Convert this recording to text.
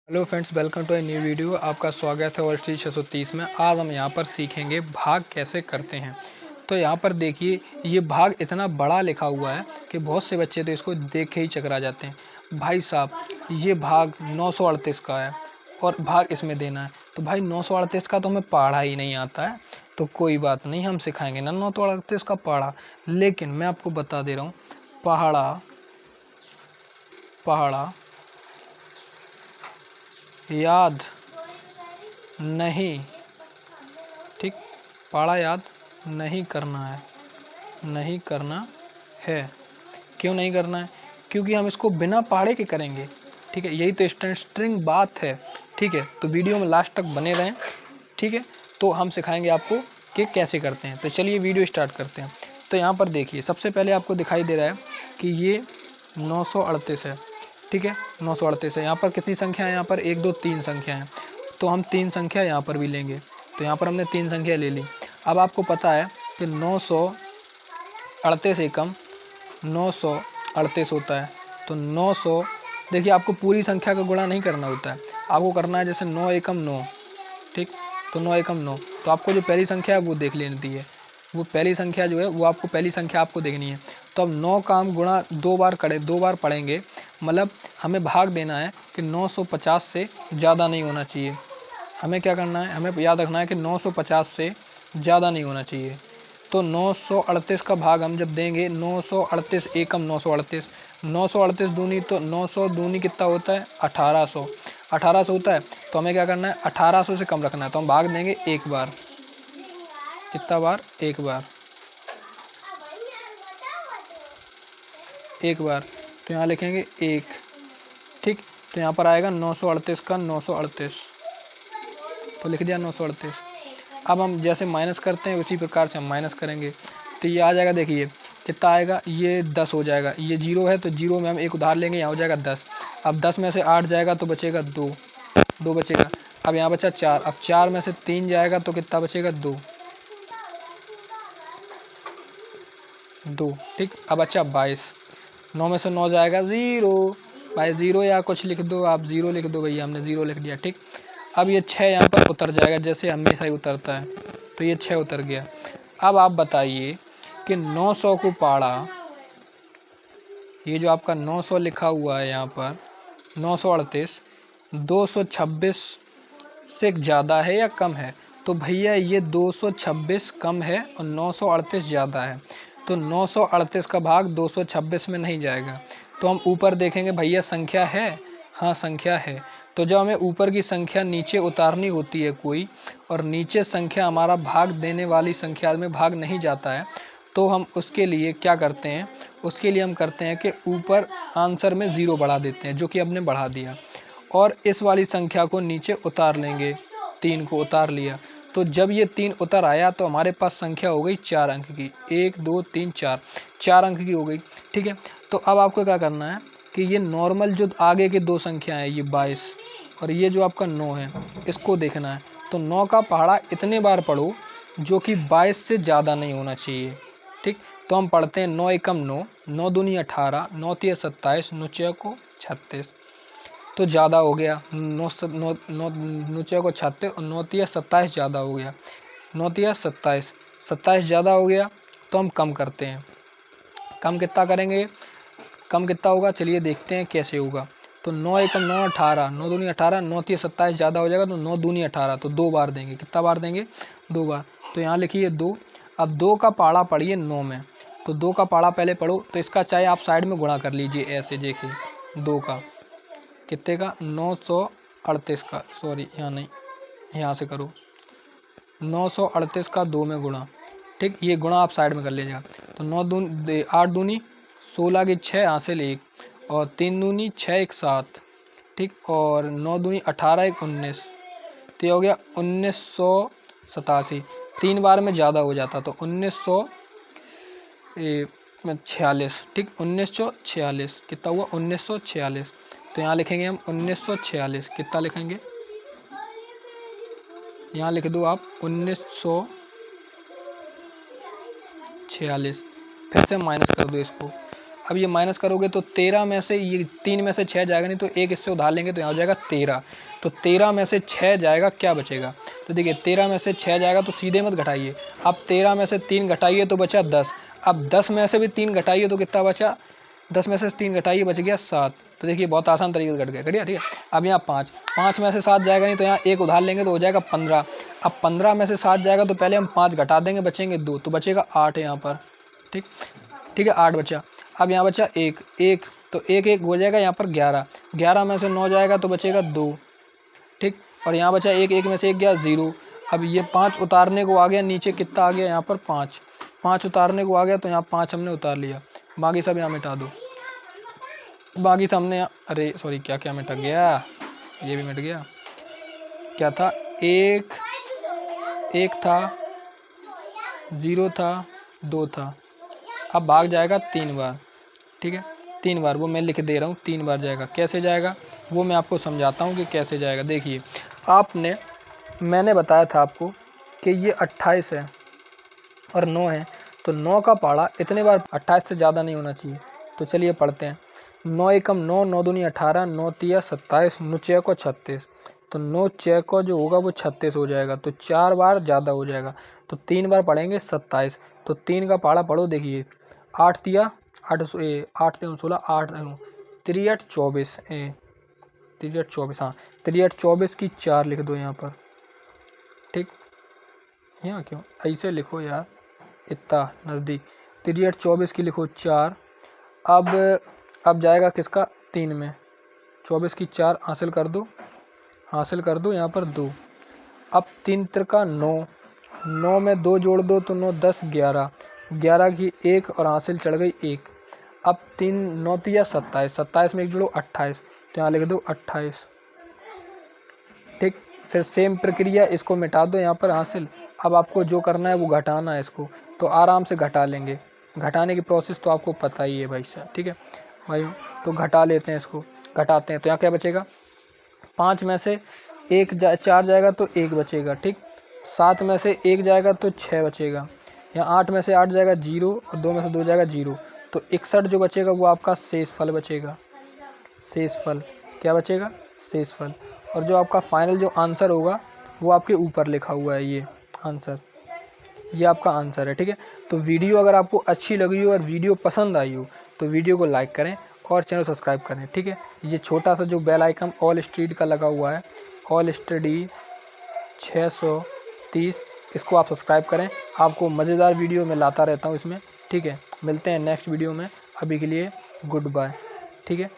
Hello friends, welcome to a new video. आपका स्वागत है वर्कशीट 630 में। आज हम यहाँ पर सीखेंगे भाग कैसे करते हैं। तो यहाँ पर देखिए, ये भाग इतना बड़ा लिखा हुआ है कि बहुत से बच्चे तो इसको देख के ही चकरा जाते हैं। भाई साहब, ये भाग 938 का है और भाग इसमें देना है। तो भाई 938 का तो हमें पढ़ा ही नहीं आता है, तो कोई बात नहीं, हम सिखाएंगे ना 938 का पढ़ा। लेकिन मैं आपको बता दे रहा हूँ, पहाड़ा पहाड़ा याद नहीं, ठीक, पढ़ा याद नहीं करना है, नहीं करना है। क्यों नहीं करना है? क्योंकि हम इसको बिना पढ़े के करेंगे। ठीक है, यही तो स्ट्रिंग बात है। ठीक है, तो वीडियो में लास्ट तक बने रहें। ठीक है, तो हम सिखाएंगे आपको कि कैसे करते हैं। तो चलिए वीडियो स्टार्ट करते हैं। तो यहाँ पर देखिए, सबसे पहले आपको दिखाई दे रहा है कि ये 938 है। ठीक है, 938 है। यहाँ पर कितनी संख्या है? यहाँ पर 1 2 3 संख्या है, तो हम 3 संख्या यहाँ पर भी लेंगे। तो यहाँ पर हमने 3 संख्या ले ली। अब आपको पता है कि 938 एकम 938 होता है। तो 900, देखिए, आपको पूरी संख्या का गुणा नहीं करना होता है, आपको करना है जैसे 9 एकम 9। ठीक, तो 9 एकम 9, तो आपको जो पहली संख्या है वो देख लेनी है। वो पहली संख्या जो है वो आपको पहली संख्या आपको देखनी है। तो अब 9 का हम गुणा 2 बार करें, 2 बार पढ़ेंगे, मतलब हमें भाग देना है कि 950 से ज़्यादा नहीं होना चाहिए। हमें क्या करना है? हमें याद रखना है कि 950 से ज़्यादा नहीं होना चाहिए। तो 938 का भाग हम जब देंगे, 938 एकम 938, 938 दूनी, तो 900 दूनी कितना होता है? 1800, 1800 होता है। तो हमें क्या करना है? 1800 से कम रखना है। तो हम भाग देंगे एक बार। कितना बार? एक बार, एक बार। तो यहाँ लिखेंगे एक। ठीक, तो यहाँ पर आएगा 938 का 938, तो लिख दिया 938। अब हम जैसे माइनस करते हैं उसी प्रकार से हम माइनस करेंगे। तो ये आ जाएगा, देखिए कितना आएगा, ये 10 हो जाएगा। ये 0 है तो 0 में हम एक उधार लेंगे, यहाँ हो जाएगा 10। अब 10 में से 8 जाएगा तो बचेगा 2, 2 बचेगा। अब यहाँ बचा 4, अब 4 में से 3 जाएगा तो कितना बचेगा? 2, 2। ठीक, अब अच्छा 22, 9 में से 9 जाएगा 0, भाई 0 या कुछ लिख दो, आप 0 लिख दो भैया, हमने 0 लिख दिया। ठीक, अब ये 6 यहाँ पर उतर जाएगा जैसे हमेशा ही उतरता है, तो ये 6 उतर गया। अब आप बताइए कि 900 को पाड़ा, ये जो आपका 900 लिखा हुआ है यहाँ पर 938, 226 से ज़्यादा है या कम है? तो भैया ये 226 कम है और 938 ज़्यादा है। तो 938 का भाग 226 में नहीं जाएगा। तो हम ऊपर देखेंगे, भैया संख्या है? हाँ, संख्या है। तो जब हमें ऊपर की संख्या नीचे उतारनी होती है कोई, और नीचे संख्या हमारा भाग देने वाली संख्या में भाग नहीं जाता है, तो हम उसके लिए क्या करते हैं? उसके लिए हम करते हैं कि ऊपर आंसर में 0 बढ़ा देते हैं, जो कि हमने बढ़ा दिया, और इस वाली संख्या को नीचे उतार लेंगे। 3 को उतार लिया, तो जब ये 3 उतर आया तो हमारे पास संख्या हो गई 4 अंक की। 1 2 3 4, 4 अंक की हो गई। ठीक है, तो अब आपको क्या करना है कि ये नॉर्मल जो आगे के दो संख्या है, ये 22 और ये जो आपका 9 है, इसको देखना है। तो 9 का पहाड़ा इतने बार पढ़ो जो कि 22 से ज़्यादा नहीं होना चाहिए। ठीक, तो हम पढ़ते हैं 9 एकम 9, 9 दूनी 18, 9 तिया 27, 9 चौको 36। तो ज़्यादा हो गया, 9 को 36 और 9 तिया 27 ज़्यादा हो गया, 9 तिया 27, 27 ज़्यादा हो गया। तो हम कम करते हैं। कम कितना करेंगे? कम कितना होगा? चलिए देखते हैं कैसे होगा। तो 9 एकम 9 18, 9 दूनी 18, 9 तिया 27 ज़्यादा हो जाएगा, तो 9 दूनी 18, तो 2 बार देंगे। कितना बार देंगे? 2 बार। तो यहाँ लिखिए 2। अब 2 का पाड़ा पढ़िए 9 में, तो 2 का पाड़ा पहले पढ़ो, तो इसका चाहे आप साइड में गुणा कर लीजिए ऐसे, देखिए 2 का कितने का? 938 का, सॉरी यहाँ नहीं, यहाँ से करो, 938 का 2 में गुणा। ठीक, ये गुणा आप साइड में कर लीजिएगा। तो 9 दूनी 8 दूनी 16 की 6 हासिल 1, और 3 दूनी 6 1 7। ठीक, और 9 दूनी 18 1 19, तो ये हो गया 1987। 3 बार में ज़्यादा हो जाता तो 1946। ठीक, 1946 कितना हुआ? 1946। तो यहाँ लिखेंगे हम 1946। कितना लिखेंगे? यहाँ लिख दो आप 1946। फिर से माइनस कर दो इसको। अब ये माइनस करोगे तो 13 में से ये 3 में से 6 जाएगा नहीं, तो एक इससे उधार लेंगे तो यहाँ हो जाएगा 13। तो 13 में से 6 जाएगा, क्या बचेगा? तो देखिए 13 में से 6 जाएगा तो सीधे मत घटाइए। अब 13 में से 3 घटाइए तो बचा 10। अब 10 में से भी 3 घटाइए तो कितना बचा? 10 में से 3 घटाइए, बच गया 7। तो देखिए बहुत आसान तरीके से घट गया, घट गया, ठीक है। अब यहाँ 5 में से 7 जाएगा नहीं, तो यहाँ एक उधार लेंगे तो हो जाएगा 15। अब 15 में से 7 जाएगा तो पहले हम 5 घटा देंगे, बचेंगे 2, तो बचेगा 8 यहाँ पर। ठीक, ठीक है, 8 बचा। अब यहाँ बचा 1 तो 1 हो जाएगा यहाँ पर 11 में से 9 जाएगा तो बचेगा 2। ठीक, और यहाँ बचा 1 में से 1 गया 0। अब ये 5 उतारने को आ गया, नीचे कितना आ गया यहाँ पर 5 उतारने को आ गया, तो यहाँ 5 हमने उतार लिया। बाकी सब यहाँ मिटा दो, बाकी सब हमने, अरे सॉरी, क्या क्या मिट गया, ये भी मिट गया। क्या था? 1 था, 0 था, 2 था। अब भाग जाएगा 3 बार, ठीक है, 3 बार, वो मैं लिख दे रहा हूँ, 3 बार जाएगा। कैसे जाएगा वो मैं आपको समझाता हूँ कि कैसे जाएगा। देखिए मैंने बताया था आपको कि ये 28 है और 9 है, तो 9 का पहाड़ा इतने बार 28 से ज़्यादा नहीं होना चाहिए। तो चलिए पढ़ते हैं। 9 एकम 9, 9 दूनी 18, 9 तिया 27, 9 चौको 36। तो 9 चौको जो होगा वो 36 हो जाएगा, तो 4 बार ज़्यादा हो जाएगा, तो 3 बार पढ़ेंगे 27। तो 3 का पहाड़ा पढ़ो, देखिए 8 तिया 8 8 3 16, 8 3 24, 3 24, हाँ 3 24 की 4 लिख दो यहाँ पर। ठीक, यहाँ क्यों ऐसे लिखो यार, इतना नज़दीक। 3 24 की लिखो 4। अब जाएगा किसका? 3 में 24 की 4 हासिल कर दो यहाँ पर 2। अब 3 त्रिका 9, 9 में 2 जोड़ दो तो 9 10 11, 11 की 1 और हासिल चढ़ गई 1। अब 3 9 तिया 27, 27 में 1 जोड़ो 28, तो यहाँ लिख दो 28। ठीक, फिर सेम प्रक्रिया, इसको मिटा दो यहाँ पर हासिल। अब आपको जो करना है वो घटाना है इसको, तो आराम से घटा लेंगे। घटाने की प्रोसेस तो आपको पता ही है भाई साहब, ठीक है भाई। तो घटा लेते हैं, इसको घटाते हैं, तो यहाँ क्या बचेगा? 5 में से 4 जाएगा तो 1 बचेगा। ठीक, 7 में से 1 जाएगा तो 6 बचेगा। यहाँ 8 में से 8 जाएगा 0, और 2 में से 2 जाएगा 0, तो 61 जो बचेगा वो आपका शेष फल बचेगा। शेष फल क्या बचेगा? शेष फल। और जो आपका फाइनल जो आंसर होगा वो आपके ऊपर लिखा हुआ है, ये आंसर, ये आपका आंसर है। ठीक है, तो वीडियो अगर आपको अच्छी लगी हो और वीडियो पसंद आई हो तो वीडियो को लाइक करें और चैनल सब्सक्राइब करें। ठीक है, ये छोटा सा जो बेल आइकन ऑल स्ट्रीट का लगा हुआ है, ऑल स्टडी 630, इसको आप सब्सक्राइब करें। आपको मज़ेदार वीडियो मैं लाता रहता हूँ इसमें। ठीक है, मिलते हैं नेक्स्ट वीडियो में, अभी के लिए गुड बाय। ठीक है।